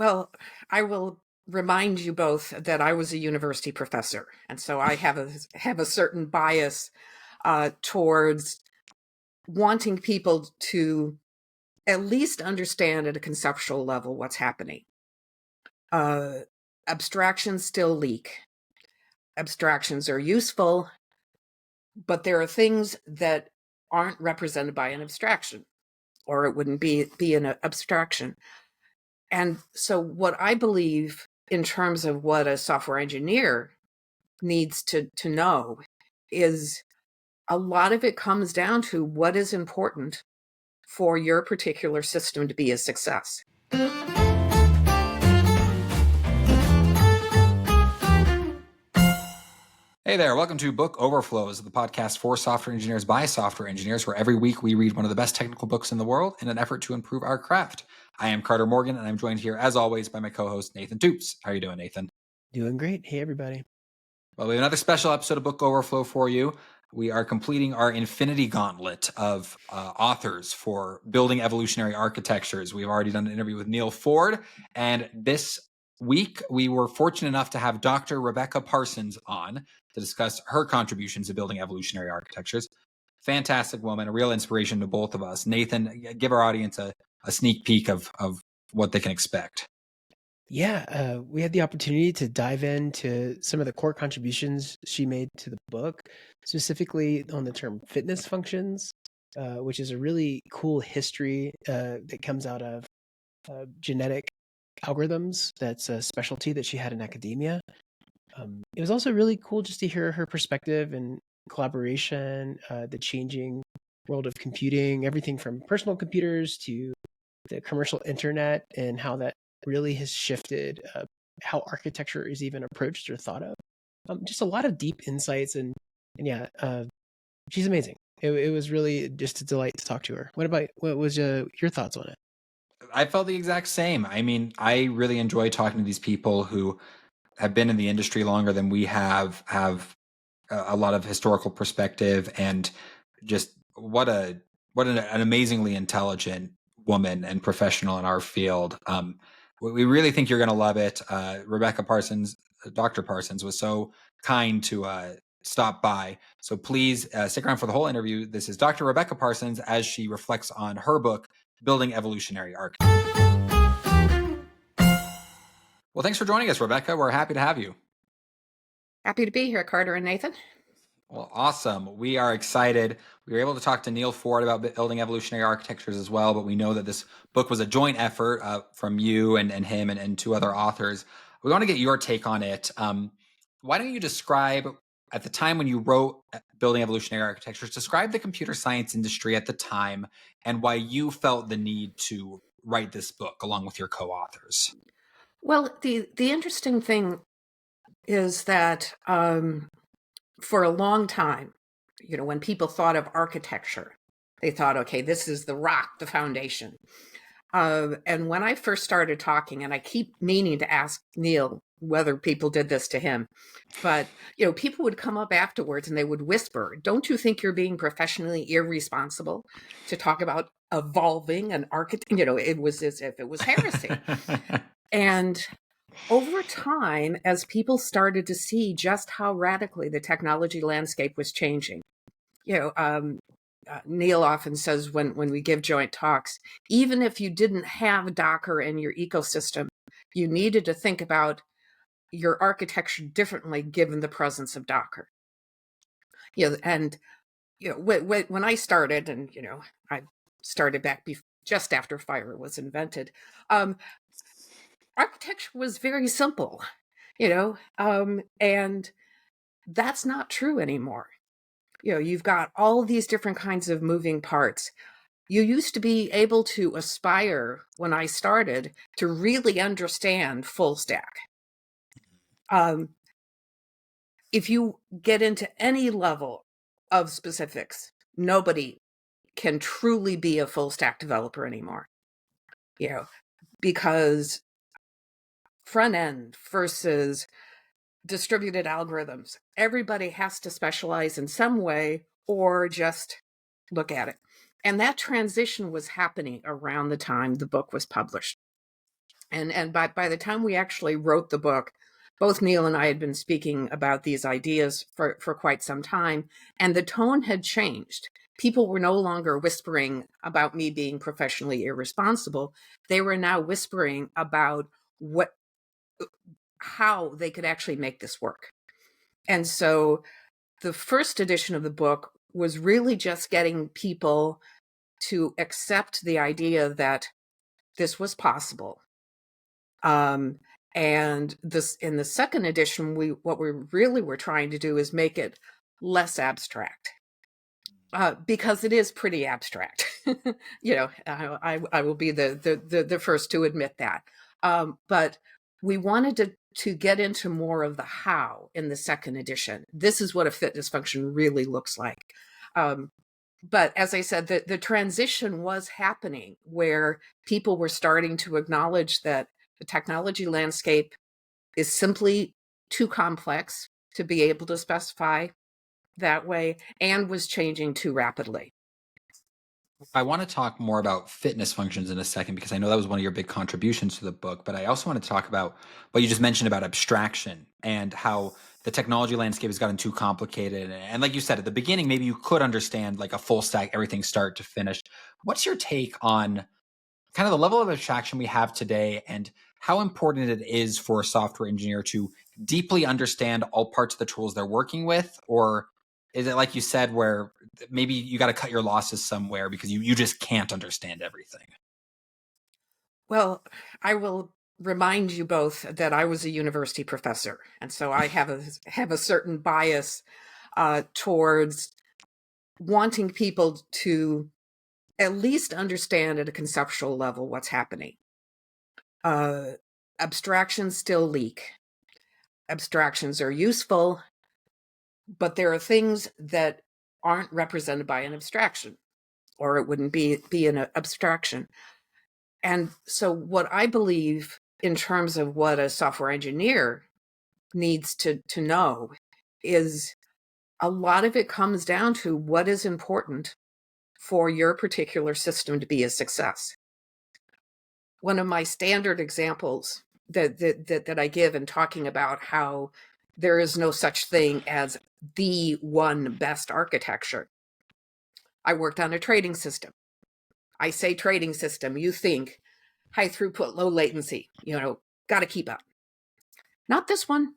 Well, I will remind you both that I was a university professor, and so I have a certain bias towards wanting people to at least understand at a conceptual level what's happening. Abstractions still leak. Abstractions are useful, but there are things that aren't represented by an abstraction, or it wouldn't be an abstraction. And so what I believe in terms of what a software engineer needs to know is a lot of it comes down to what is important for your particular system to be a success. Hey there, welcome to Book Overflows, the podcast for software engineers by software engineers, where every week we read one of the best technical books in the world in an effort to improve our craft. I am Carter Morgan, and I'm joined here, as always, by my co-host, Nathan Toops. How are you doing, Nathan? Doing great. Hey, everybody. Well, we have another special episode of Book Overflow for you. We are completing our infinity gauntlet of authors for Building Evolutionary Architectures. We've already done an interview with Neal Ford, and this week we were fortunate enough to have Dr. Rebecca Parsons on to discuss her contributions to Building Evolutionary Architectures. Fantastic woman, a real inspiration to both of us. Nathan, give our audience a sneak peek of what they can expect. Yeah, we had the opportunity to dive into some of the core contributions she made to the book, specifically on the term fitness functions, which is a really cool history that comes out of genetic algorithms. That's a specialty that she had in academia. It was also really cool just to hear her perspective and collaboration, the changing world of computing, everything from personal computers to the commercial internet, and how that really has shifted how architecture is even approached or thought of. Just a lot of deep insights, and yeah, she's amazing. It was really just a delight to talk to her. What was your thoughts on it? I felt the exact same. I mean, I really enjoy talking to these people who have been in the industry longer than we have a lot of historical perspective, and just what an amazingly intelligent woman and professional in our field. We really think you're going to love it. Rebecca Parsons, Dr. Parsons, was so kind to stop by. So please stick around for the whole interview. This is Dr. Rebecca Parsons as she reflects on her book, Building Evolutionary Architectures. Well, thanks for joining us, Rebecca. We're happy to have you. Happy to be here, Carter and Nathan. Well, awesome. We are excited. We were able to talk to Neal Ford about Building Evolutionary Architectures as well, but we know that this book was a joint effort from you and him and two other authors. We want to get your take on it. Why don't you describe, at the time when you wrote Building Evolutionary Architectures, describe the computer science industry at the time and why you felt the need to write this book along with your co-authors. Well, the interesting thing is that for a long time, when people thought of architecture, they thought, okay, this is the rock, the foundation. And when I first started talking, and I keep meaning to ask Neal whether people did this to him, but people would come up afterwards and they would whisper, "Don't you think you're being professionally irresponsible to talk about evolving an architect?" It was as if it was heresy. And over time, as people started to see just how radically the technology landscape was changing, Neal often says when we give joint talks, even if you didn't have Docker in your ecosystem, you needed to think about your architecture differently given the presence of Docker. And when I started, and I started back just after Fire was invented, architecture was very simple, and that's not true anymore. You've got all these different kinds of moving parts. You used to be able to aspire, when I started, to really understand full stack. If you get into any level of specifics, nobody can truly be a full stack developer anymore, because front end versus distributed algorithms, everybody has to specialize in some way or just look at it. And that transition was happening around the time the book was published. And by the time we actually wrote the book, both Neal and I had been speaking about these ideas for quite some time, and the tone had changed. People were no longer whispering about me being professionally irresponsible. They were now whispering about how they could actually make this work. And so the first edition of the book was really just getting people to accept the idea that this was possible. And this, in the second edition, what we really were trying to do is make it less abstract, because it is pretty abstract. I will be the first to admit that. But we wanted to get into more of the how in the second edition. This is what a fitness function really looks like. But as I said, the transition was happening where people were starting to acknowledge that the technology landscape is simply too complex to be able to specify that way and was changing too rapidly. I want to talk more about fitness functions in a second, because I know that was one of your big contributions to the book, but I also want to talk about what you just mentioned about abstraction and how the technology landscape has gotten too complicated. And like you said, at the beginning, maybe you could understand like a full stack, everything start to finish. What's your take on kind of the level of abstraction we have today and how important it is for a software engineer to deeply understand all parts of the tools they're working with? Or is it like you said, where maybe you got to cut your losses somewhere because you just can't understand everything? Well, I will remind you both that I was a university professor, and so I have a certain bias towards wanting people to at least understand at a conceptual level what's happening. Abstractions still leak. Abstractions are useful, but there are things that aren't represented by an abstraction, or it wouldn't be an abstraction. And so what I believe in terms of what a software engineer needs to know is a lot of it comes down to what is important for your particular system to be a success. One of my standard examples that I give in talking about how there is no such thing as the one best architecture. I worked on a trading system. I say trading system, you think high throughput, low latency, got to keep up. Not this one.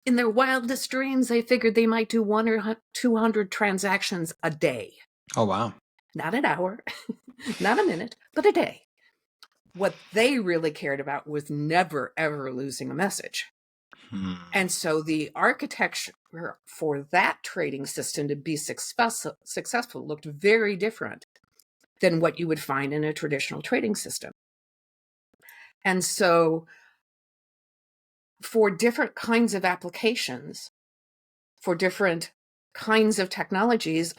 In their wildest dreams, they figured they might do 1 or 200 transactions a day. Oh, wow. Not an hour, not a minute, but a day. What they really cared about was never, ever losing a message. And so the architecture for that trading system to be successful looked very different than what you would find in a traditional trading system. And so for different kinds of applications, for different kinds of technologies,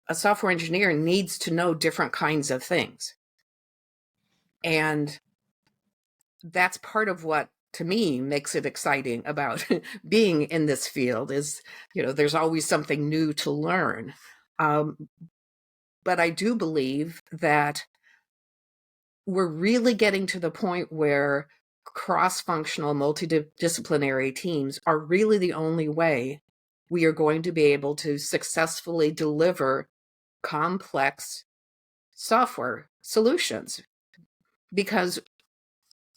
a software engineer needs to know different kinds of things. And that's part of what, to me, makes it exciting about being in this field is, there's always something new to learn. But I do believe that we're really getting to the point where cross-functional, multidisciplinary teams are really the only way we are going to be able to successfully deliver complex software solutions, because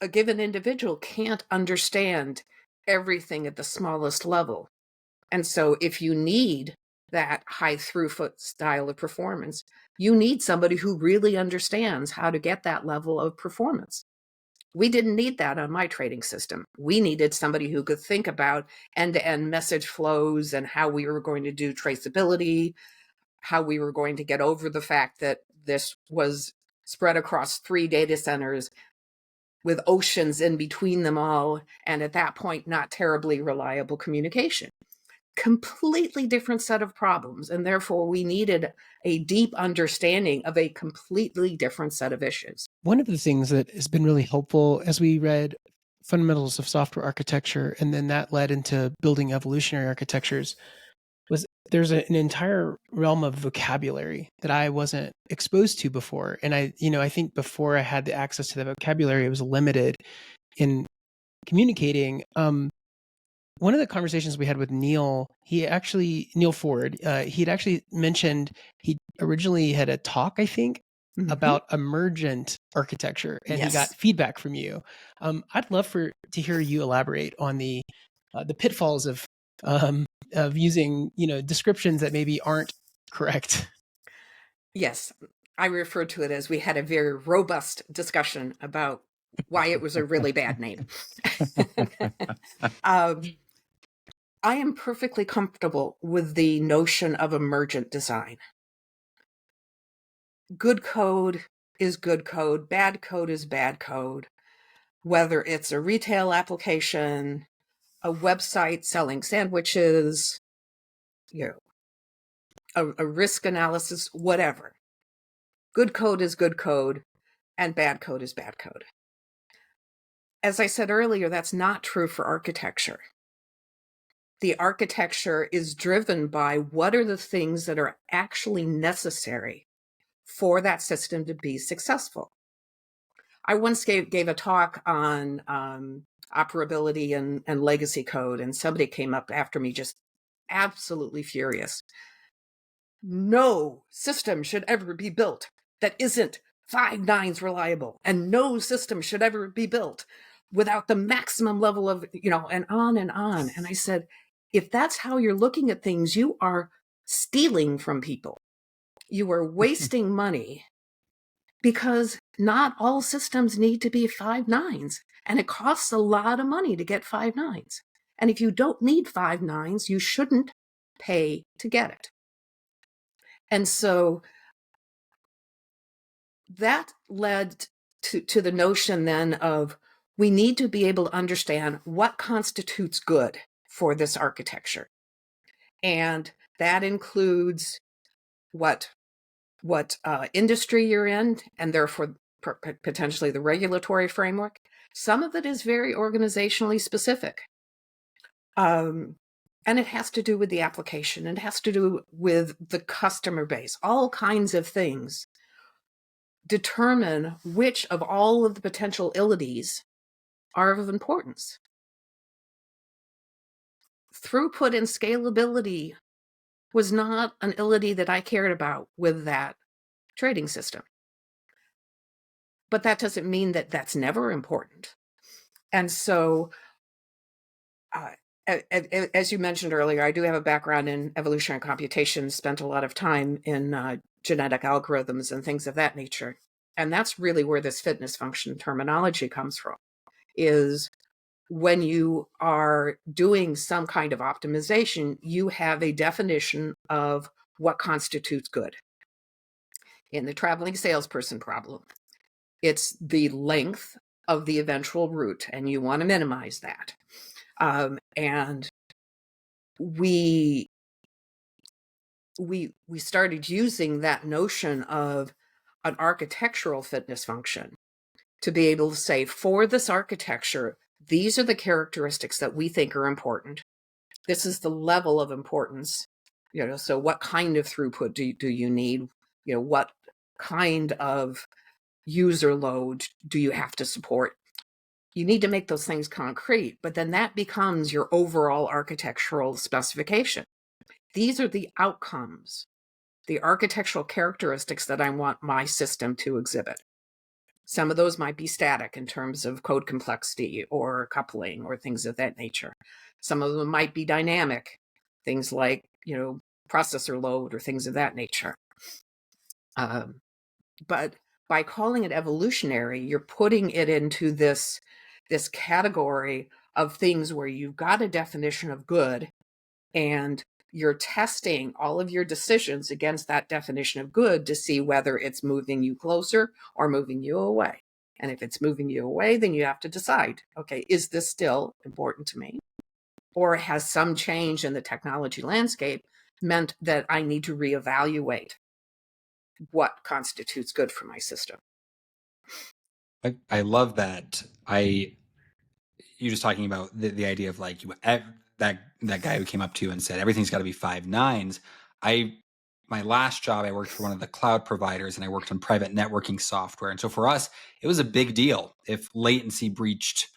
a given individual can't understand everything at the smallest level. And so if you need that high throughput style of performance, you need somebody who really understands how to get that level of performance. We didn't need that on my trading system. We needed somebody who could think about end-to-end message flows and how we were going to do traceability, how we were going to get over the fact that this was spread across 3 data centers with oceans in between them all, and at that point, not terribly reliable communication. Completely different set of problems, and therefore we needed a deep understanding of a completely different set of issues. One of the things that has been really helpful as we read Fundamentals of Software Architecture, and then that led into Building Evolutionary Architectures, was there's an entire realm of vocabulary that I wasn't exposed to before. And I think before I had the access to the vocabulary, it was limited in communicating. One of the conversations we had with Neal, Neal Ford, he had actually mentioned he originally had a talk, I think, about emergent architecture, and he got feedback from you. I'd love to hear you elaborate on the pitfalls of using descriptions that maybe aren't correct. Yes, I refer to it as we had a very robust discussion about why it was a really bad name. I am perfectly comfortable with the notion of emergent design. Good code is good code, bad code is bad code. Whether it's a retail application, a website selling sandwiches, a risk analysis, whatever. Good code is good code, and bad code is bad code. As I said earlier, that's not true for architecture. The architecture is driven by what are the things that are actually necessary for that system to be successful. I once gave a talk on operability and legacy code, and somebody came up after me just absolutely furious. No system should ever be built that isn't 5 nines reliable, and no system should ever be built without the maximum level of, and on and on. And I said, if that's how you're looking at things, you are stealing from people. You are wasting money, because not all systems need to be 5 nines, and it costs a lot of money to get 5 nines. And if you don't need 5 nines, you shouldn't pay to get it. And so that led to the notion then of we need to be able to understand what constitutes good for this architecture. And that includes what industry you're in, and therefore potentially the regulatory framework. Some of it is very organizationally specific. And it has to do with the application. It has to do with the customer base. All kinds of things determine which of all of the potentialities are of importance. Throughput and scalability was not an ility that I cared about with that trading system. But that doesn't mean that that's never important. And so, as you mentioned earlier, I do have a background in evolutionary computation, spent a lot of time in genetic algorithms and things of that nature. And that's really where this fitness function terminology comes from, is when you are doing some kind of optimization, you have a definition of what constitutes good. In the traveling salesperson problem, it's the length of the eventual route, and you want to minimize that. And we started using that notion of an architectural fitness function to be able to say, for this architecture, these are the characteristics that we think are important. This is the level of importance. So what kind of throughput do you need? What kind of user load do you have to support? You need to make those things concrete, but then that becomes your overall architectural specification. These are the outcomes, the architectural characteristics that I want my system to exhibit. Some of those might be static in terms of code complexity or coupling or things of that nature. Some of them might be dynamic, things like, processor load or things of that nature. But by calling it evolutionary, you're putting it into this category of things where you've got a definition of good, and you're testing all of your decisions against that definition of good to see whether it's moving you closer or moving you away. And if it's moving you away, then you have to decide, okay, is this still important to me? Or has some change in the technology landscape meant that I need to reevaluate what constitutes good for my system? I love that. You just talking about the idea of like that guy who came up to you and said everything's got to be 5 nines. My last job, I worked for one of the cloud providers, and I worked on private networking software. And so for us, it was a big deal if latency breached,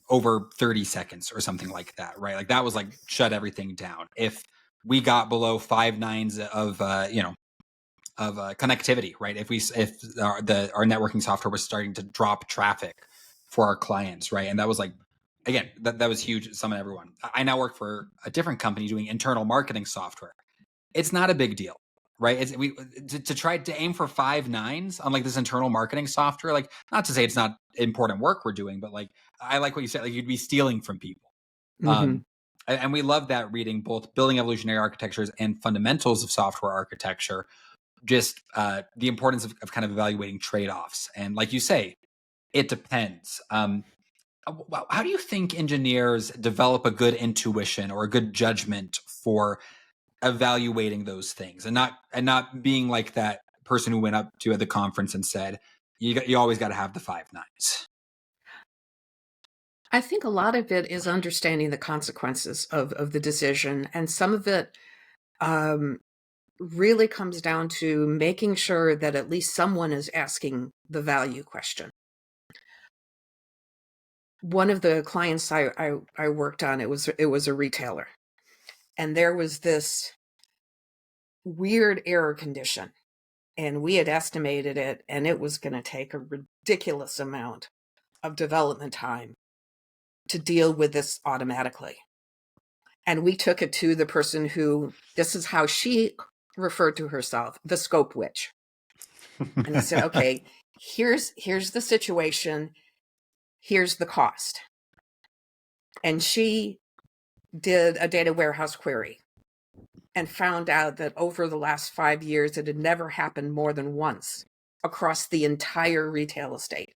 over 30 seconds or something like that, right? Like that was like shut everything down. If we got below 5 nines of connectivity, right? If our networking software was starting to drop traffic for our clients, right? And that was like, again, that was huge. Some and everyone. I now work for a different company doing internal marketing software. It's not a big deal, right? To try to aim for 5 nines on like this internal marketing software. Like, not to say it's not important work we're doing, but like I like what you said. Like you'd be stealing from people. Mm-hmm. And we love that reading both Building Evolutionary Architectures and Fundamentals of Software Architecture. Just the importance of kind of evaluating trade-offs. And like you say, it depends. How do you think engineers develop a good intuition or a good judgment for evaluating those things, and not being like that person who went up to you at the conference and said, you always got to have the 5 nines? I think a lot of it is understanding the consequences of the decision, and some of it really comes down to making sure that at least someone is asking the value question. One of the clients I worked on, it was a retailer, and there was this weird error condition, and we had estimated it, and it was going to take a ridiculous amount of development time to deal with this automatically. And we took it to the person who, this is how she referred to herself, the scope witch. And I said, okay, here's the situation, here's the cost. And she did a data warehouse query and found out that over the last 5 years, it had never happened more than once across the entire retail estate.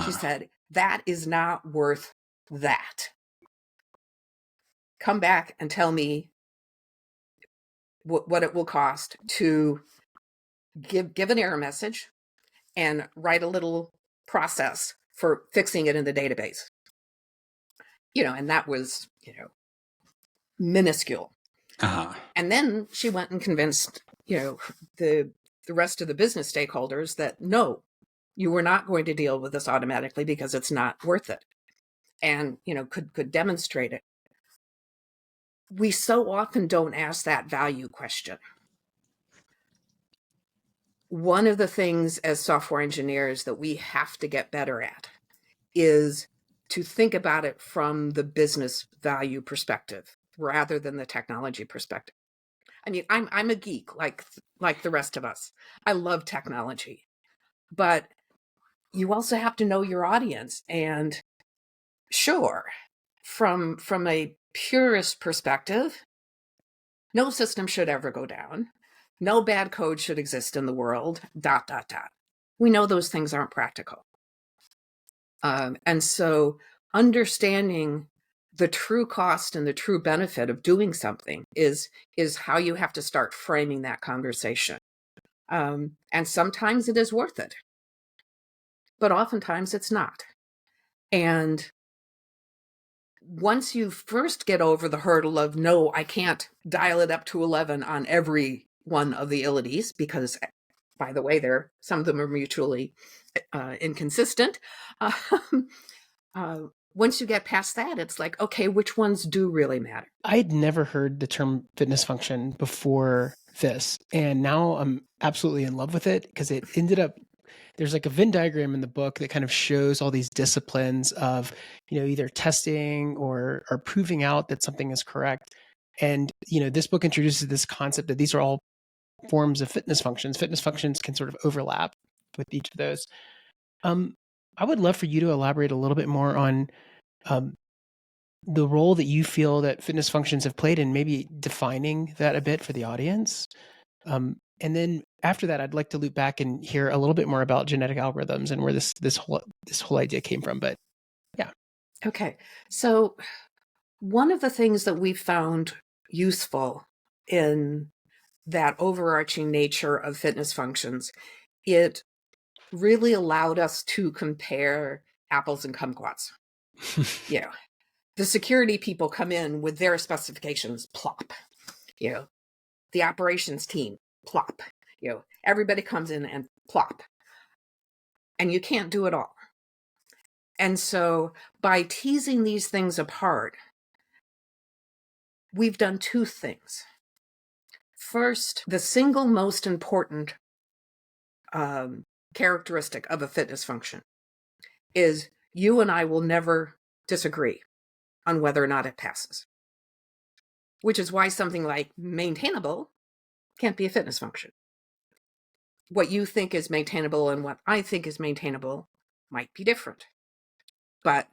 She said, that is not worth that. Come back and tell me what it will cost to give an error message and write a little process for fixing it in the database. And that was, minuscule. And then she went and convinced, the rest of the business stakeholders that no, you were not going to deal with this automatically because it's not worth it. And, could demonstrate it. We so often don't ask that value question. One of the things as software engineers that we have to get better at is to think about it from the business value perspective rather than the technology perspective. I mean, I'm a geek like the rest of us. I love technology, but you also have to know your audience. And sure, from a purist perspective, no system should ever go down. No bad code should exist in the world, ... We know those things aren't practical. And so understanding the true cost and the true benefit of doing something is how you have to start framing that conversation. And sometimes it is worth it, but oftentimes it's not. And once you first get over the hurdle of, no, I can't dial it up to 11 on every one of the ilities, because, by the way, some of them are mutually inconsistent. Once you get past that, it's like, okay, which ones do really matter? I'd never heard the term fitness function before this, and now I'm absolutely in love with it because it ended up, there's like a Venn diagram in the book that kind of shows all these disciplines of, either testing or proving out that something is correct. And, this book introduces this concept that these are all forms of fitness functions. Fitness functions can sort of overlap with each of those. I would love for you to elaborate a little bit more on the role that you feel that fitness functions have played in maybe defining that a bit for the audience. And then after that, I'd like to loop back and hear a little bit more about genetic algorithms and where this whole idea came from. But yeah. Okay. So one of the things that we found useful in that overarching nature of fitness functions, it really allowed us to compare apples and kumquats. the security people come in with their specifications, plop. The operations team, plop. Everybody comes in and plop. And you can't do it all. And so by teasing these things apart, we've done two things. First, the single most important characteristic of a fitness function is you and I will never disagree on whether or not it passes, which is why something like maintainable can't be a fitness function. What you think is maintainable and what I think is maintainable might be different, but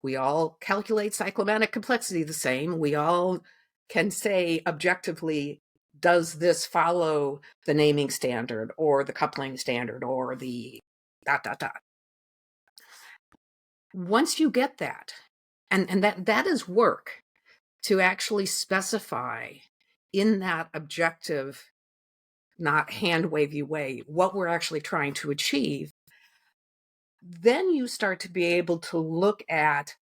we all calculate cyclomatic complexity the same. We all can say objectively, does this follow the naming standard or the coupling standard or the ... Once you get that, and that is work to actually specify in that objective, not hand-wavy way, what we're actually trying to achieve, then you start to be able to look at,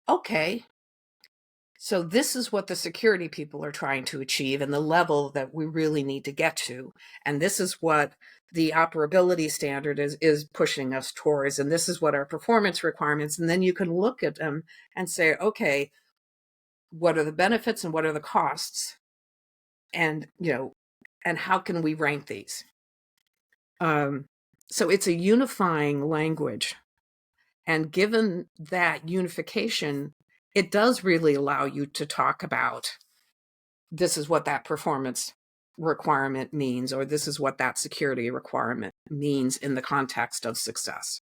okay, so this is what the security people are trying to achieve and the level that we really need to get to. And this is what the operability standard is pushing us towards. And this is what our performance requirements. And then you can look at them and say, okay, what are the benefits and what are the costs? And, and how can we rank these? So it's a unifying language. And given that unification, it does really allow you to talk about this is what that performance requirement means, or this is what that security requirement means in the context of success.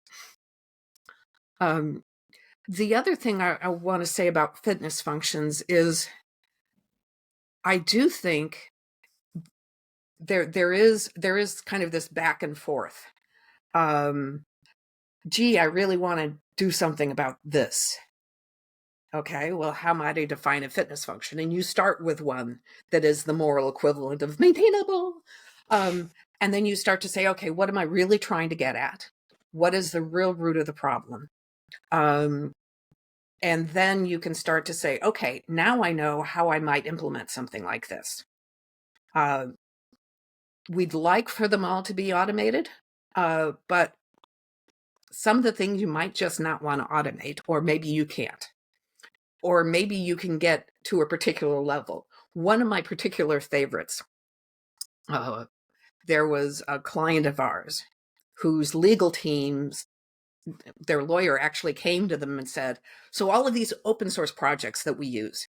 The other thing I want to say about fitness functions is I do think there is kind of this back and forth. Gee, I really want to do something about this. Okay, well, how might I define a fitness function? And you start with one that is the moral equivalent of maintainable. And then you start to say, okay, what am I really trying to get at? What is the real root of the problem? And then you can start to say, okay, now I know how I might implement something like this. We'd like for them all to be automated, but some of the things you might just not want to automate, or maybe you can't. Or maybe you can get to a particular level. One of my particular favorites, there was a client of ours whose legal teams, their lawyer actually came to them and said, so all of these open source projects that we use,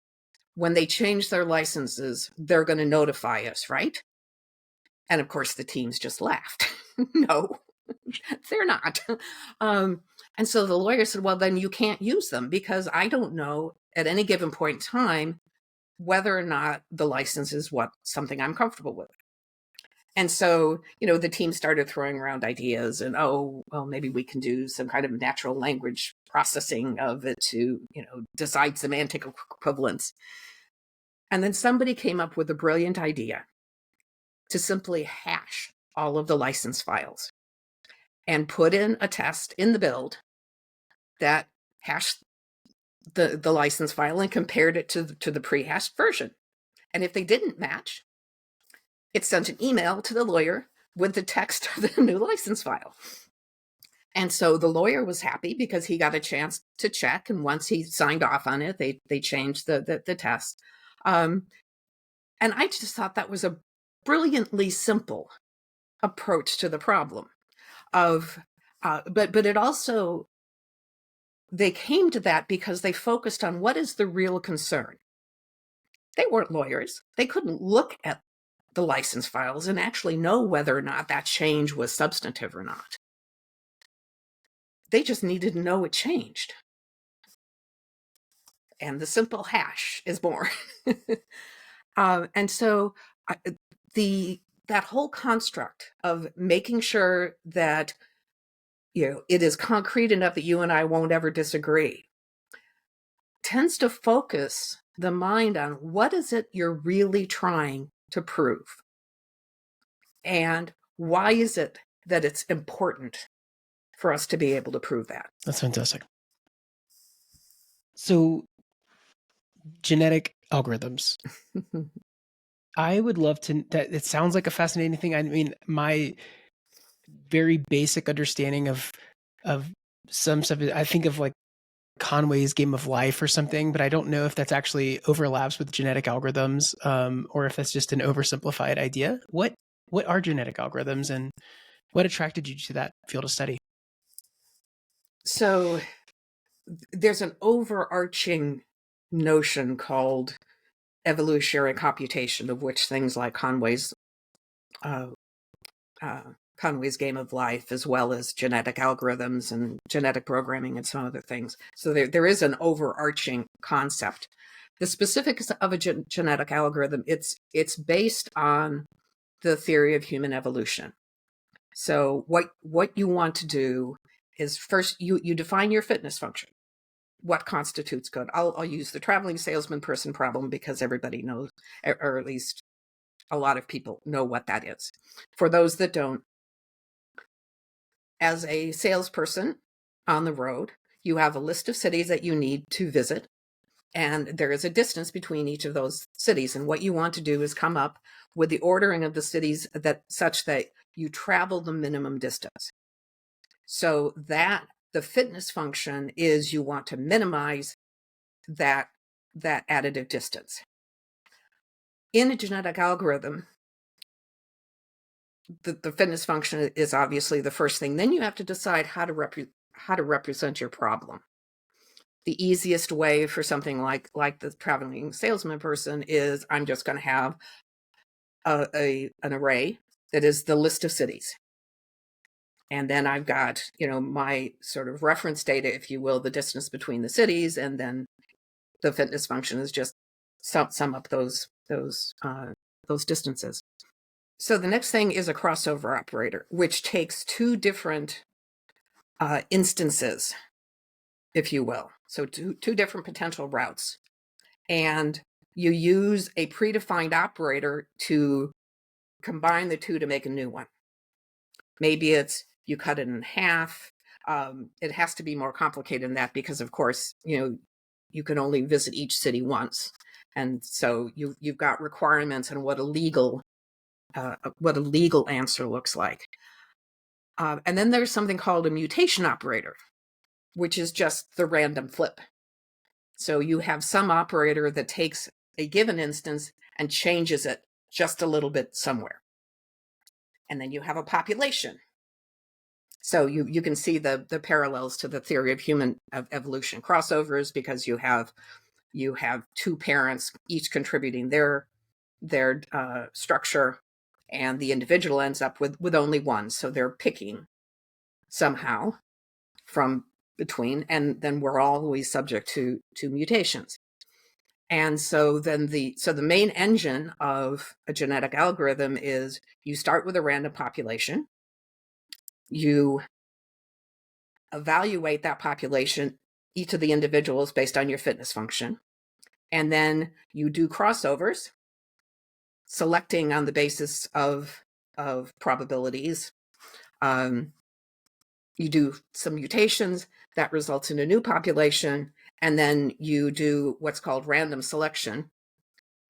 when they change their licenses, they're going to notify us, right? And of course, the teams just laughed. No, they're not. And so the lawyer said, well, then you can't use them because I don't know at any given point in time whether or not the license is something I'm comfortable with. And so, the team started throwing around ideas and, oh, well, maybe we can do some kind of natural language processing of it to, decide semantic equivalence. And then somebody came up with a brilliant idea to simply hash all of the license files and put in a test in the build that hashed the license file and compared it to the pre-hashed version. And if they didn't match, it sent an email to the lawyer with the text of the new license file. And so the lawyer was happy because he got a chance to check. And once he signed off on it, they changed the test. And I just thought that was a brilliantly simple approach to the problem but it also, they came to that because they focused on what is the real concern. They weren't lawyers. They couldn't look at the license files and actually know whether or not that change was substantive or not. They just needed to know it changed. And the simple hash is born. And so that whole construct of making sure that it is concrete enough that you and I won't ever disagree tends to focus the mind on what is it you're really trying to prove, and why is it that it's important for us to be able to prove that. That's fantastic. So genetic algorithms. I would love to. That it sounds like a fascinating thing. I mean, my very basic understanding of some stuff. I think of like Conway's Game of Life or something, but I don't know if that's actually overlaps with genetic algorithms, or if that's just an oversimplified idea. What are genetic algorithms, and what attracted you to that field of study? So there's an overarching notion called evolutionary computation, of which things like uh, Conway's Game of Life, as well as genetic algorithms and genetic programming and some other things. So there is an overarching concept. The specifics of a genetic algorithm, it's based on the theory of human evolution. So what you want to do is first you define your fitness function. What constitutes good? I'll use the traveling salesman person problem because everybody knows, or at least a lot of people know what that is. For those that don't, as a salesperson on the road, you have a list of cities that you need to visit, and there is a distance between each of those cities. And what you want to do is come up with the ordering of the cities that such that you travel the minimum distance. So that the fitness function is you want to minimize that additive distance. In a genetic algorithm, the fitness function is obviously the first thing. Then you have to decide how to represent your problem. The easiest way for something like the traveling salesman person is I'm just going to have an array that is the list of cities. And then I've got, my sort of reference data, if you will, the distance between the cities, and then the fitness function is just sum up those distances. So the next thing is a crossover operator, which takes two different instances, if you will. So two different potential routes. And you use a predefined operator to combine the two to make a new one. Maybe it's you cut it in half. It has to be more complicated than that because, of course, you can only visit each city once. And so you've got requirements on what a legal answer looks like. And then there's something called a mutation operator, which is just the random flip. So you have some operator that takes a given instance and changes it just a little bit somewhere. And then you have a population. So you can see the parallels to the theory of human evolution crossovers, because you have two parents each contributing their structure, and the individual ends up with only one. So they're picking somehow from between, and then we're always subject to mutations. And so then the main engine of a genetic algorithm is you start with a random population, you evaluate that population, each of the individuals based on your fitness function, and then you do crossovers, selecting on the basis of probabilities. You do some mutations that results in a new population, and then you do what's called random selection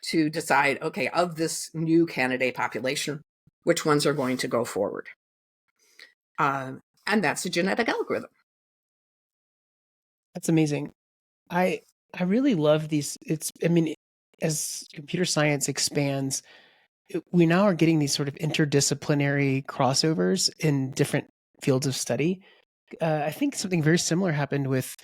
to decide, okay, of this new candidate population, which ones are going to go forward. And that's a genetic algorithm. That's amazing. I really love these. As computer science expands, we now are getting these sort of interdisciplinary crossovers in different fields of study. I think something very similar happened with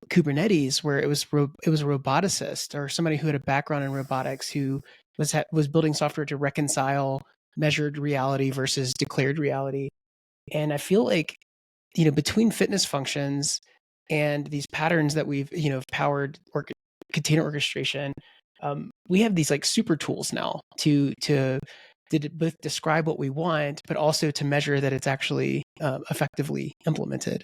Kubernetes, where it was a roboticist or somebody who had a background in robotics who was building software to reconcile measured reality versus declared reality. And I feel like, between fitness functions and these patterns that we've, powered or container orchestration, we have these like super tools now to both describe what we want, but also to measure that it's actually effectively implemented.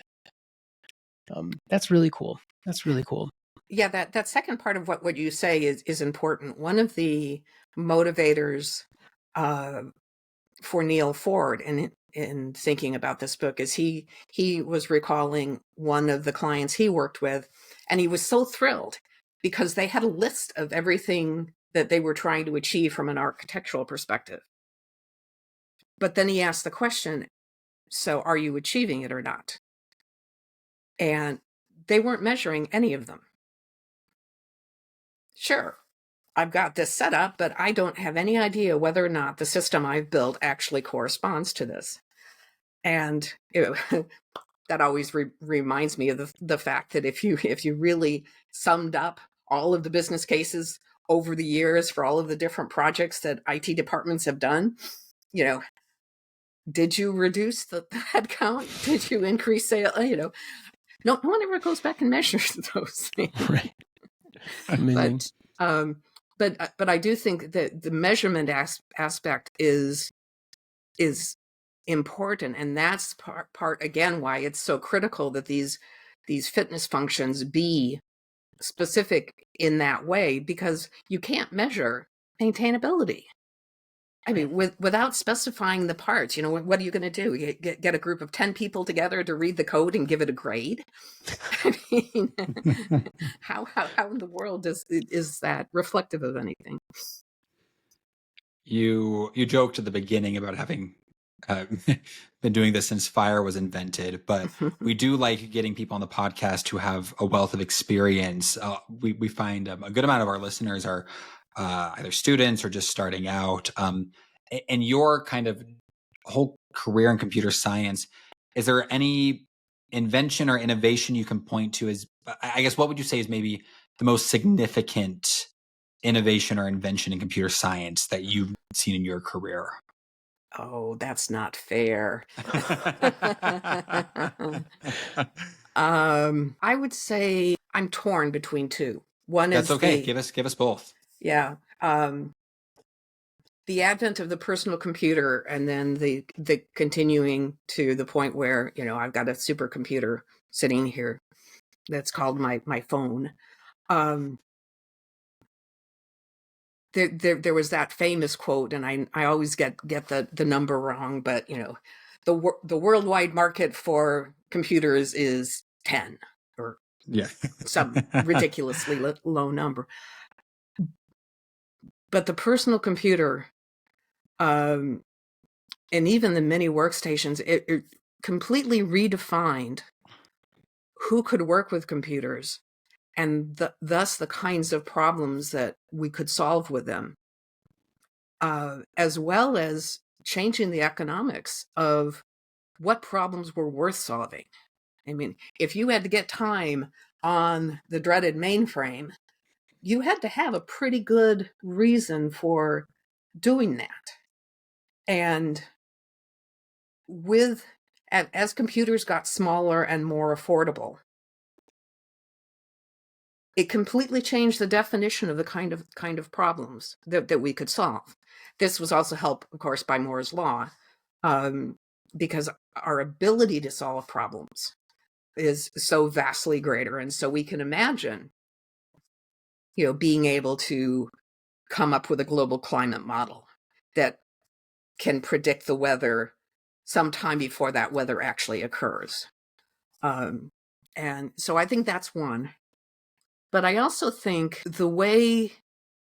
That's really cool. That's really cool. Yeah, that second part of what you say is important. One of the motivators for Neal Ford in thinking about this book is he was recalling one of the clients he worked with, and he was so thrilled because they had a list of everything that they were trying to achieve from an architectural perspective. But then he asked the question, so are you achieving it or not? And they weren't measuring any of them. Sure, I've got this set up, but I don't have any idea whether or not the system I've built actually corresponds to this. And that always reminds me of the fact that if you really summed up all of the business cases over the years for all of the different projects that IT departments have done, did you reduce the headcount? Did you increase sale? No one ever goes back and measures those things. Right. Amazing. But I do think that the measurement aspect is important, and that's part again why it's so critical that these fitness functions be specific in that way, because you can't measure maintainability. I mean, without specifying the parts, what are you going to do? Get a group of 10 people together to read the code and give it a grade? I mean, how in the world is that reflective of anything? You joked at the beginning about having been doing this since fire was invented, but we do like getting people on the podcast who have a wealth of experience. We find a good amount of our listeners are either students or just starting out. And your kind of whole career in computer science, is there any invention or innovation you can point to as, I guess, what would you say is maybe the most significant innovation or invention in computer science that you've seen in your career? Oh, that's not fair. I would say I'm torn between two. One That's is okay. Give us both. Yeah. The advent of the personal computer, and then the continuing to the point where, I've got a supercomputer sitting here that's called my phone. There was that famous quote, and I always get the number wrong, but the worldwide market for computers is 10 or some ridiculously low number. But the personal computer, and even the mini workstations, it completely redefined who could work with computers, and thus the kinds of problems that we could solve with them, as well as changing the economics of what problems were worth solving. I mean, if you had to get time on the dreaded mainframe, you had to have a pretty good reason for doing that. And as computers got smaller and more affordable, it completely changed the definition of the kind of problems that we could solve. This was also helped, of course, by Moore's law, because our ability to solve problems is so vastly greater. And so we can imagine, being able to come up with a global climate model that can predict the weather sometime before that weather actually occurs. And so I think that's one. But I also think the way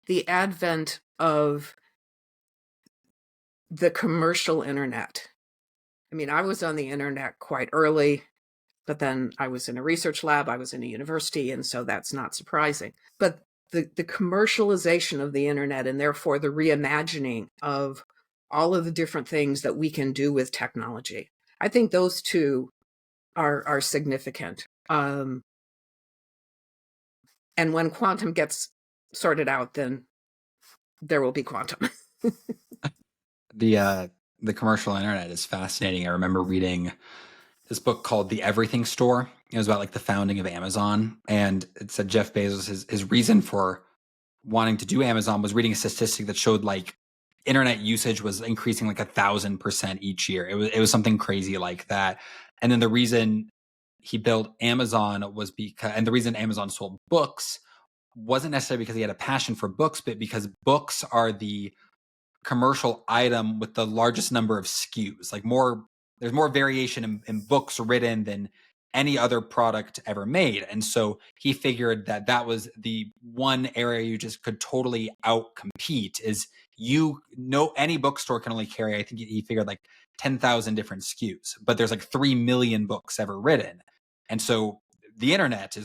the advent of the commercial internet, I mean, I was on the internet quite early, but then I was in a research lab, I was in a university, and so that's not surprising. But the commercialization of the internet, and therefore the reimagining of all of the different things that we can do with technology, I think those two are significant. And when quantum gets sorted out, then there will be quantum. The commercial internet is fascinating. I remember reading this book called The Everything Store. It was about like the founding of Amazon, and it said Jeff Bezos, his reason for wanting to do Amazon was reading a statistic that showed like internet usage was increasing like 1,000% each year. It was something crazy like that. And then the reason he built Amazon was and the reason Amazon sold books wasn't necessarily because he had a passion for books, but because books are the commercial item with the largest number of SKUs. Like there's more variation in books written than any other product ever made. And so he figured that was the one area you just could totally outcompete is any bookstore can only carry, I think he figured like 10,000 different SKUs, but there's like 3 million books ever written. And so the internet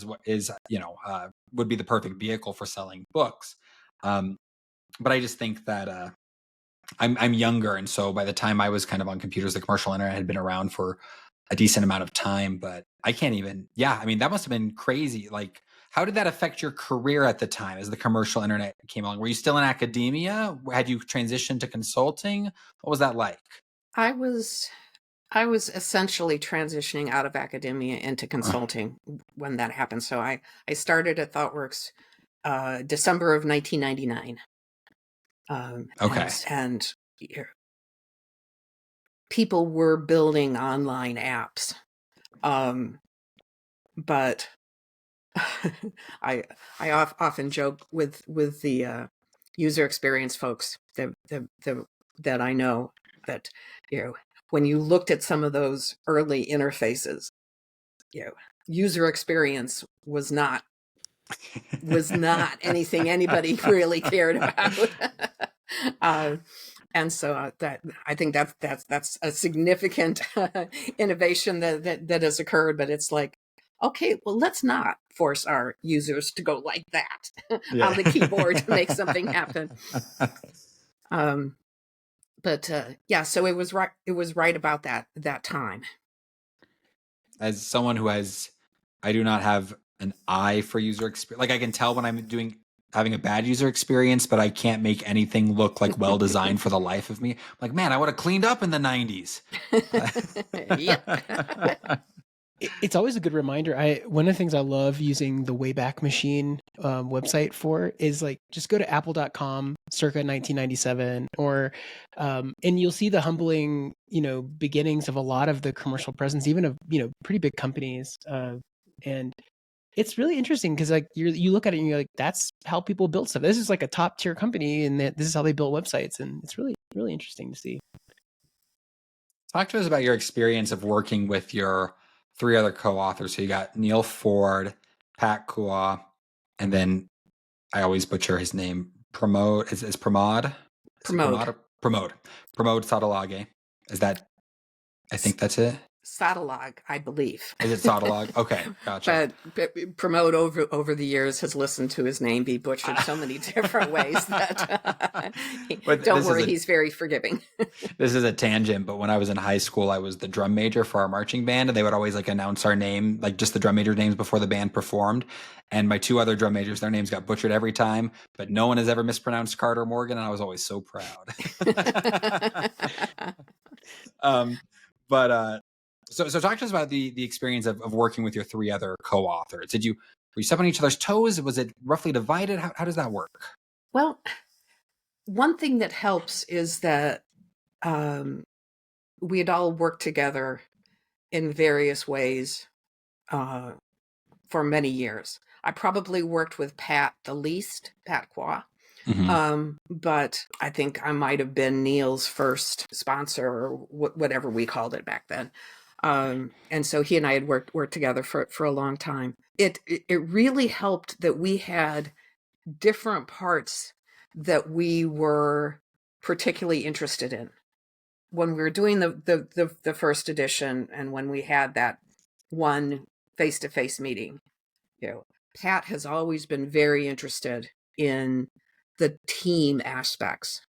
would be the perfect vehicle for selling books. But I just think that I'm younger, and so by the time I was kind of on computers, the commercial internet had been around for a decent amount of time. But I can't even. Yeah, I mean that must have been crazy. Like, how did that affect your career at the time as the commercial internet came along? Were you still in academia? Had you transitioned to consulting? What was that like? I was essentially transitioning out of academia into consulting when that happened. So I started at ThoughtWorks December of 1999. Okay. And people were building online apps. But I often joke with the user experience folks that I know that, when you looked at some of those early interfaces, user experience was not anything anybody really cared about. And so that I think that's a significant innovation that has occurred. But it's like, okay, well, let's not force our users to go like that on the keyboard to make something happen. So it was right. It was right about that time. As someone who I do not have an eye for user experience. Like I can tell when I'm having a bad user experience, but I can't make anything look like well designed for the life of me. I'm like, man, I would have cleaned up in the 90s. Yep. It's always a good reminder. One of the things I love using the Wayback Machine website for is like just go to apple.com circa 1997 and you'll see the humbling beginnings of a lot of the commercial presence, even of pretty big companies, and it's really interesting because like you look at it and you're like, that's how people build stuff. This is like a top tier company and this is how they build websites, and it's really, really interesting to see. Talk to us about your experience of working with your 3 other co-authors. So you got Neal Ford, Pat Kua, and then I always butcher his name. Pramod. Is Pramod? Pramod. Pramod Sadalage. Is that? I think that's it. Sadalage, I believe. Is it Sadalage? Okay, gotcha. But Pramod over the years has listened to his name be butchered so many different ways that don't worry, he's very forgiving. This is a tangent, but when I was in high school, I was the drum major for our marching band, and they would always like announce our name, like just the drum major names before the band performed. And my 2 other drum majors, their names got butchered every time, but no one has ever mispronounced Carter Morgan, and I was always so proud. So talk to us about the experience of working with your 3 other co-authors. Were you stepping on each other's toes? Was it roughly divided? How does that work? Well, one thing that helps is that we had all worked together in various ways for many years. I probably worked with Pat the least, Pat Kua. Mm-hmm. But I think I might have been Neal's first sponsor or whatever we called it back then. And so he and I had worked together for a long time. It really helped that we had different parts that we were particularly interested in. When we were doing the first edition and when we had that one face-to-face meeting, Pat has always been very interested in the team aspects,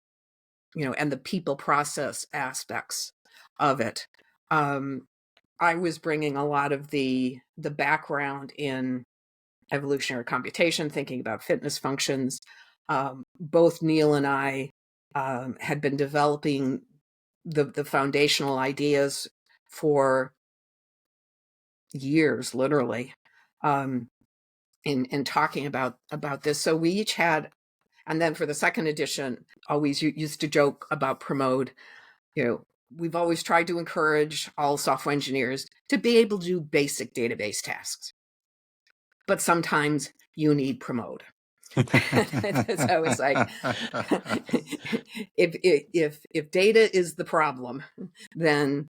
and the people process aspects of it. I was bringing a lot of the background in evolutionary computation, thinking about fitness functions. Both Neal and I had been developing the foundational ideas for years, literally, in talking about this. So we each had, and then for the second edition, always used to joke about Pramod. We've always tried to encourage all software engineers to be able to do basic database tasks. But sometimes you need Pramod. It's always like, if data is the problem, then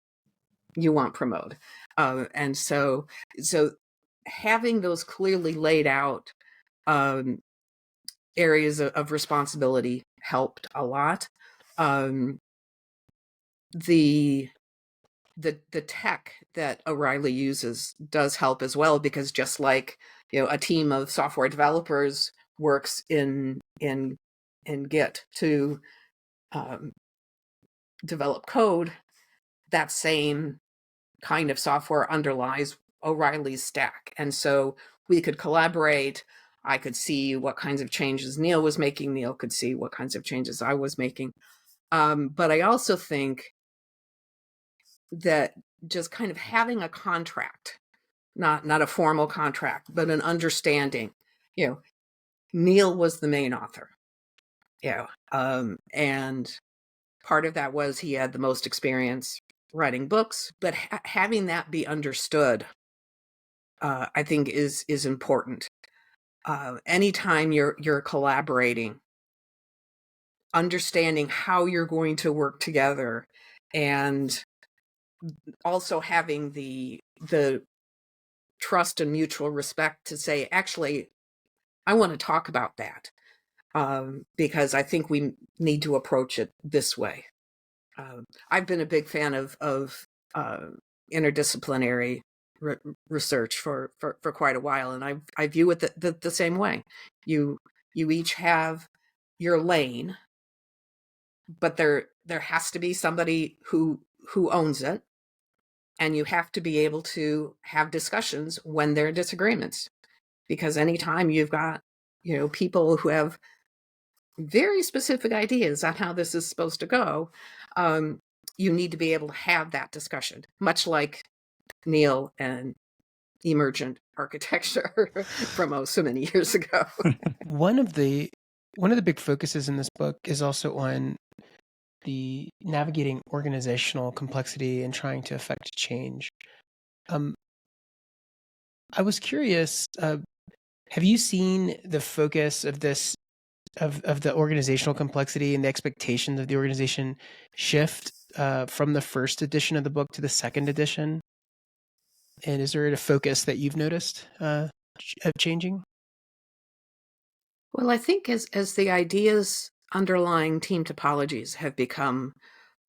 you want Pramod. And so having those clearly laid out areas of responsibility helped a lot. The tech that O'Reilly uses does help as well, because just like, a team of software developers works in Git to develop code, that same kind of software underlies O'Reilly's stack. And so we could collaborate. I could see what kinds of changes Neal was making. Neal could see what kinds of changes I was making. But I also think that just kind of having a contract, not a formal contract, but an understanding. Neal was the main author. And part of that was he had the most experience writing books, but having that be understood, I think is important. Anytime you're collaborating, understanding how you're going to work together, and also having the trust and mutual respect to say, actually, I want to talk about that, because I think we need to approach it this way. I've been a big fan of interdisciplinary research for quite a while, and I view it the same way. You each have your lane, but there has to be somebody who owns it, and you have to be able to have discussions when there are disagreements, because anytime you've got people who have very specific ideas on how this is supposed to go, you need to be able to have that discussion, much like Neal and Emergent architecture from so many years ago. One of the big focuses in this book is also on the navigating organizational complexity and trying to affect change. I was curious, have you seen the focus of this of the organizational complexity and the expectations of the organization shift from the first edition of the book to the second edition? And is there a focus that you've noticed of changing? Well, I think as the ideas underlying team topologies have become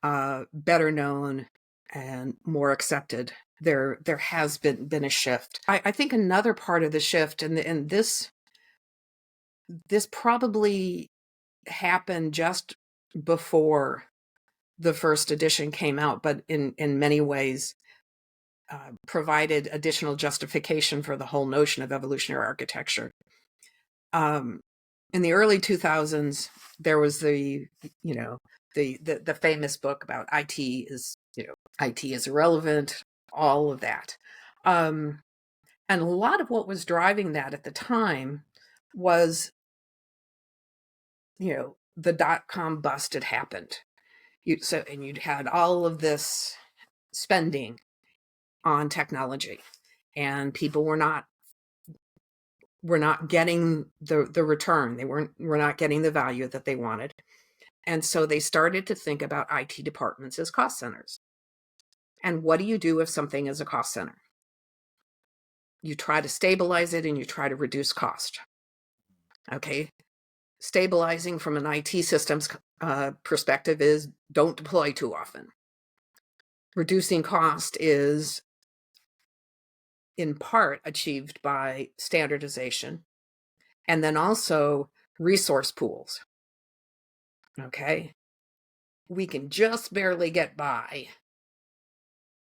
better known and more accepted, there has been a shift. I think another part of the shift, and this probably happened just before the first edition came out, but in many ways provided additional justification for the whole notion of evolutionary architecture. In the early 2000s, there was the famous book about IT is irrelevant, all of that. And a lot of what was driving that at the time was, the dot-com bust had happened. And you'd had all of this spending on technology, and people were not getting the return. They were not getting the value that they wanted. And so they started to think about IT departments as cost centers. And what do you do if something is a cost center? You try to stabilize it and you try to reduce cost. Okay. Stabilizing from an IT systems perspective is don't deploy too often. Reducing cost is in part achieved by standardization, and then also resource pools. Okay. We can just barely get by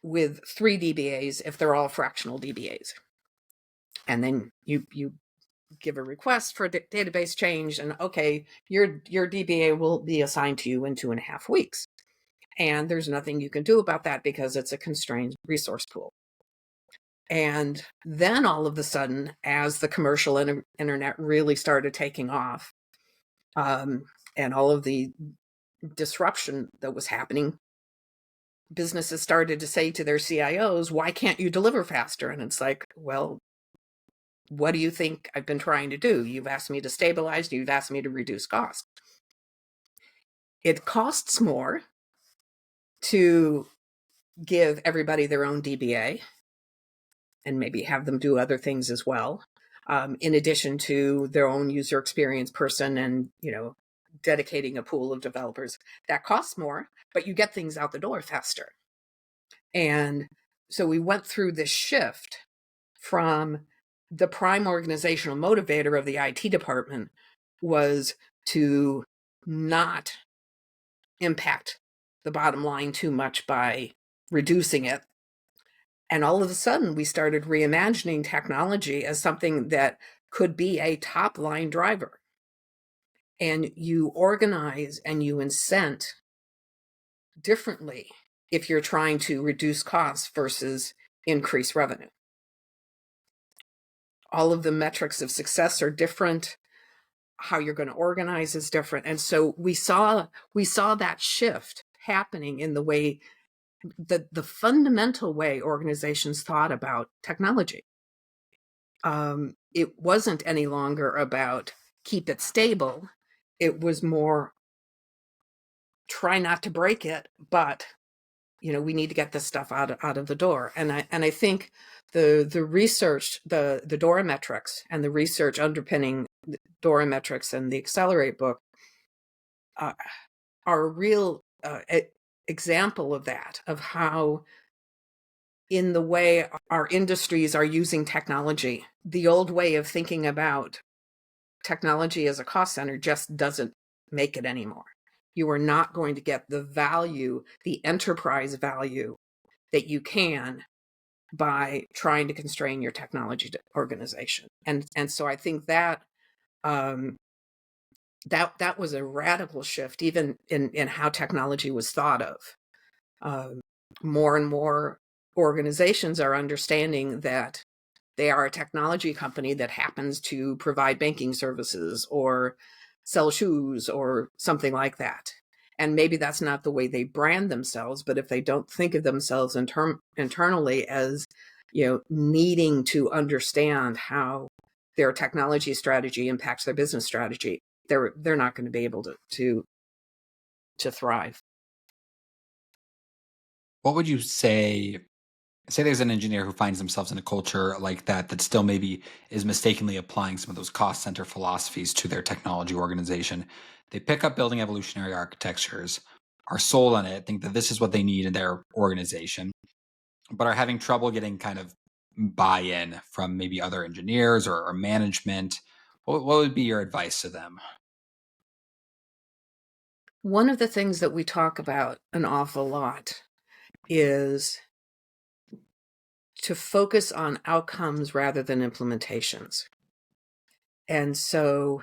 with 3 DBAs if they're all fractional DBAs. And then you give a request for a database change, and okay, your DBA will be assigned to you in 2.5 weeks. And there's nothing you can do about that because it's a constrained resource pool. And then all of a sudden, as the commercial internet really started taking off, and all of the disruption that was happening, businesses started to say to their CIOs, why can't you deliver faster? And it's like, well, what do you think I've been trying to do? You've asked me to stabilize, you've asked me to reduce cost. It costs more to give everybody their own DBA and maybe have them do other things as well, in addition to their own user experience person and, dedicating a pool of developers. That costs more, but you get things out the door faster. And so we went through this shift from the prime organizational motivator of the IT department was to not impact the bottom line too much by reducing it. And all of a sudden, we started reimagining technology as something that could be a top line driver. And you organize and you incent differently if you're trying to reduce costs versus increase revenue. All of the metrics of success are different. How you're going to organize is different. And so we saw that shift happening in the way the fundamental way organizations thought about technology. It wasn't any longer about keep it stable. It was more try not to break it, but we need to get this stuff out of the door. And I think the research, the DORA metrics and the research underpinning the DORA metrics and the Accelerate book are a real example of that, of how in the way our industries are using technology, the old way of thinking about technology as a cost center just doesn't make it anymore. You are not going to get the value, the enterprise value that you can by trying to constrain your technology organization. And so I think that that was a radical shift, even in how technology was thought of. More and more organizations are understanding that they are a technology company that happens to provide banking services or sell shoes or something like that. And maybe that's not the way they brand themselves, but if they don't think of themselves internally as, needing to understand how their technology strategy impacts their business strategy, they're not going to be able to thrive. What would you say there's an engineer who finds themselves in a culture like that still maybe is mistakenly applying some of those cost center philosophies to their technology organization. They pick up Building Evolutionary Architectures, are sold on it, think that this is what they need in their organization, but are having trouble getting kind of buy-in from maybe other engineers or management. What would be your advice to them? One of the things that we talk about an awful lot is to focus on outcomes rather than implementations. And so,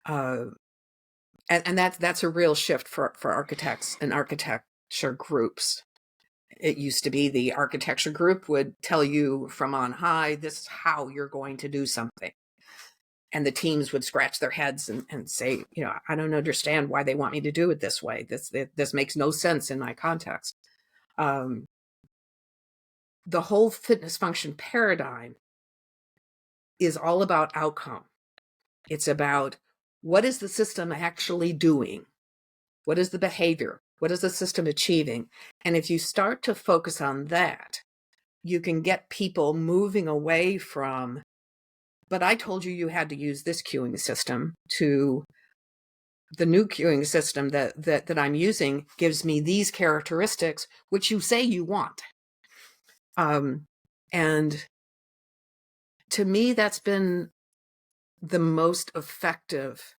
and that's a real shift for architects and architecture groups. It used to be the architecture group would tell you from on high, this is how you're going to do something. And the teams would scratch their heads and say, I don't understand why they want me to do it this way. This makes no sense in my context. The whole fitness function paradigm is all about outcome. It's about what is the system actually doing? What is the behavior? What is the system achieving? And if you start to focus on that, you can get people moving away from, but I told you you had to use this queuing system, to the new queuing system that I'm using gives me these characteristics, which you say you want. And to me, that's been the most effective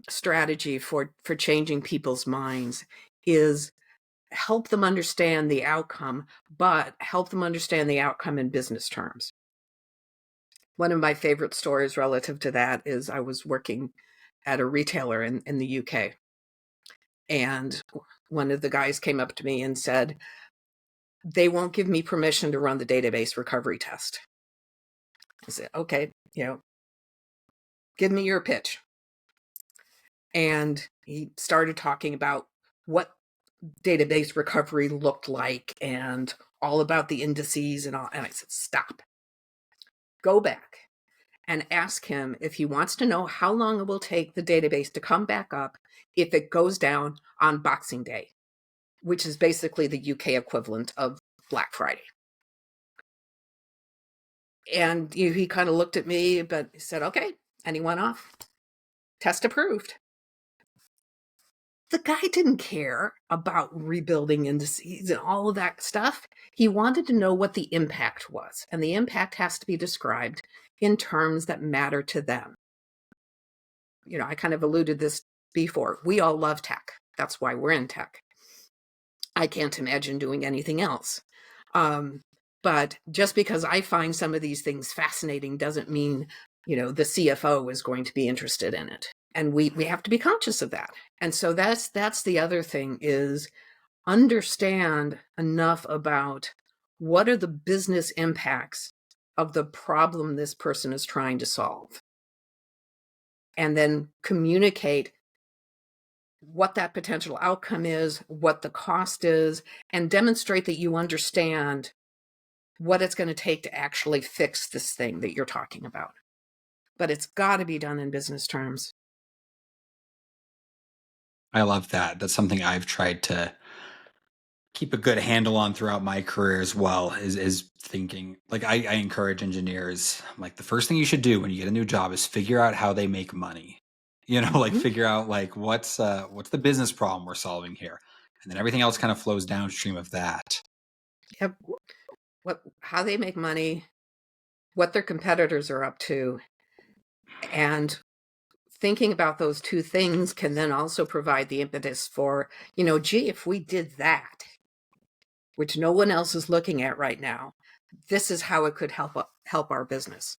strategy for changing people's minds, is help them understand the outcome, but help them understand the outcome in business terms. One of my favorite stories relative to that is I was working at a retailer in the UK. And one of the guys came up to me and said, they won't give me permission to run the database recovery test. I said, okay, give me your pitch. And he started talking about what database recovery looked like and all about the indices and all. And I said, stop. go back and ask him if he wants to know how long it will take the database to come back up if it goes down on Boxing Day, which is basically the UK equivalent of Black Friday. And he kind of looked at me, but he said, okay, and he went off. Test approved. The guy didn't care about rebuilding indices and all of that stuff. He wanted to know what the impact was. And the impact has to be described in terms that matter to them. I kind of alluded this before. We all love tech. That's why we're in tech. I can't imagine doing anything else. But just because I find some of these things fascinating doesn't mean, the CFO is going to be interested in it. And we have to be conscious of that. And so that's the other thing, is understand enough about what are the business impacts of the problem this person is trying to solve. And then communicate what that potential outcome is, what the cost is, and demonstrate that you understand what it's going to take to actually fix this thing that you're talking about. But it's got to be done in business terms. I love that. That's something I've tried to keep a good handle on throughout my career as well, is thinking, like, I encourage engineers, like, the first thing you should do when you get a new job is figure out how they make money. Like, figure out, like, what's the business problem we're solving here, and then everything else kind of flows downstream of that. Yep. How they make money, what their competitors are up to, and thinking about those two things can then also provide the impetus for, gee, if we did that, which no one else is looking at right now, this is how it could help our business.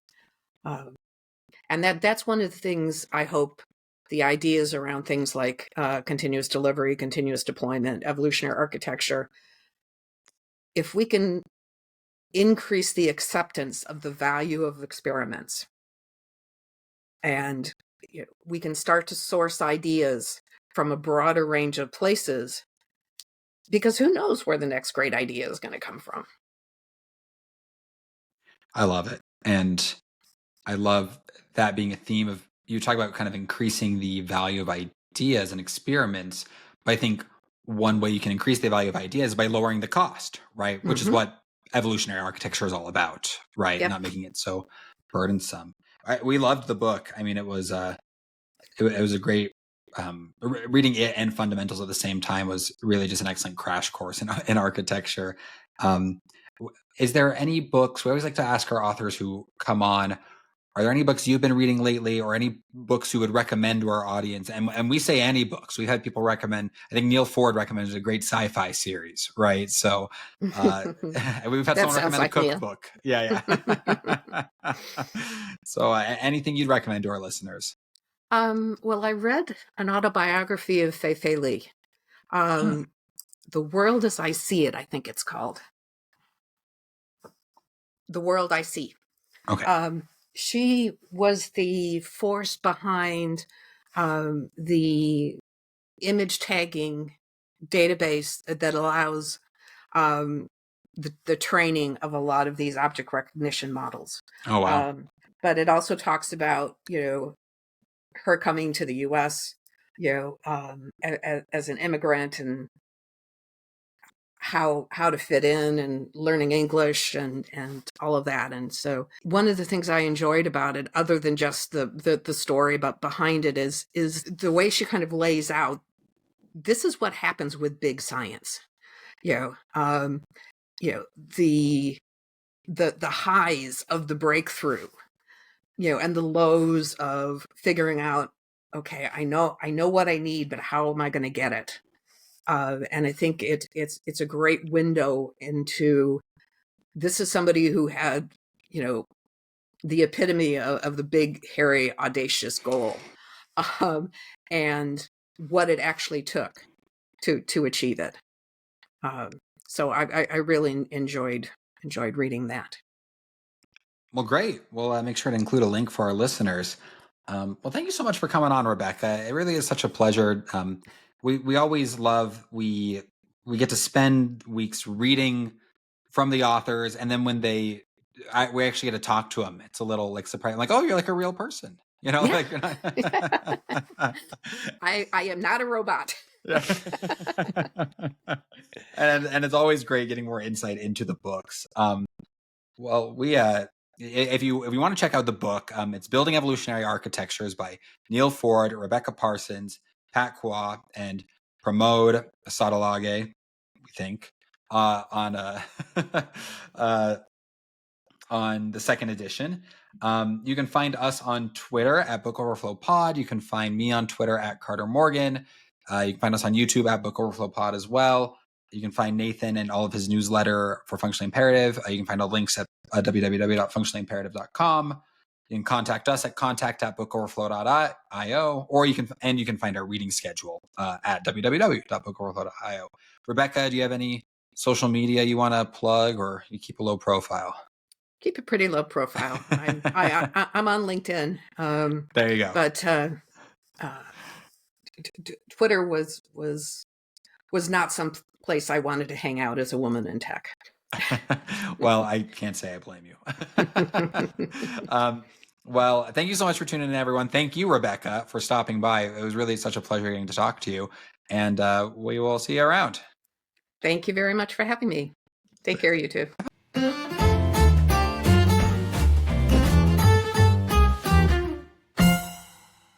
And that's one of the things I hope the ideas around things like continuous delivery, continuous deployment, evolutionary architecture, if we can increase the acceptance of the value of experiments, and we can start to source ideas from a broader range of places, because who knows where the next great idea is going to come from. I love it. And I love that being a theme of, you talk about kind of increasing the value of ideas and experiments. But I think one way you can increase the value of ideas is by lowering the cost, right? Which is what evolutionary architecture is all about, right? Yep. Not making it so burdensome. We loved the book. I mean, it was a great, reading it and fundamentals at the same time was really just an excellent crash course in architecture. Is there any books, we always like to ask our authors who come on, are there any books you've been reading lately, or any books you would recommend to our audience? And we say any books. We've had people recommend, I think Neal Ford recommended a great sci-fi series, right? So we've had someone recommend a cookbook. Neal. Yeah. So anything you'd recommend to our listeners? Well, I read an autobiography of Fei Li. The World as I See It, I think it's called. The World I See. Okay. She was the force behind the image tagging database that allows the training of a lot of these object recognition models. Oh, wow. But it also talks about, her coming to the U.S., as an immigrant, and how to fit in, and learning English and all of that. And so one of the things I enjoyed about it, other than just the story, but behind it is the way she kind of lays out, this is what happens with big science. The highs of the breakthrough, and the lows of figuring out, okay, I know what I need, but how am I going to get it? And I think it's a great window into, this is somebody who had, the epitome of the big, hairy, audacious goal, and what it actually took to achieve it. So I really enjoyed reading that. Well, great. We'll make sure to include a link for our listeners. Well, thank you so much for coming on, Rebecca. It really is such a pleasure. We always love, we get to spend weeks reading from the authors, and then when they we actually get to talk to him. It's a little like surprising, like, oh, you're like a real person, you know, like you're not... I am not a robot. Yeah. and it's always great getting more insight into the books. Well, we if you want to check out the book, it's Building Evolutionary Architectures by Neal Ford, Rebecca Parsons, Pat Kwa, and Pramod Sadalage, we think, on on the second edition. You can find us on Twitter at Book Overflow Pod. You can find me on Twitter at Carter Morgan. You can find us on YouTube at Book Overflow Pod as well. You can find Nathan and all of his newsletter for Functionally Imperative. You can find all links at www.functionallyimperative.com. You can contact us at contact@bookoverflow.io, or you can find our reading schedule at www.bookoverflow.io. Rebecca, do you have any social media you want to plug, or you keep a low profile? Keep a pretty low profile. I'm on LinkedIn. There you go. But Twitter was not some place I wanted to hang out as a woman in tech. Well, I can't say I blame you. Well, thank you so much for tuning in, everyone. Thank you, Rebecca, for stopping by. It was really such a pleasure getting to talk to you, and we will see you around. Thank you very much for having me. Take care, you two.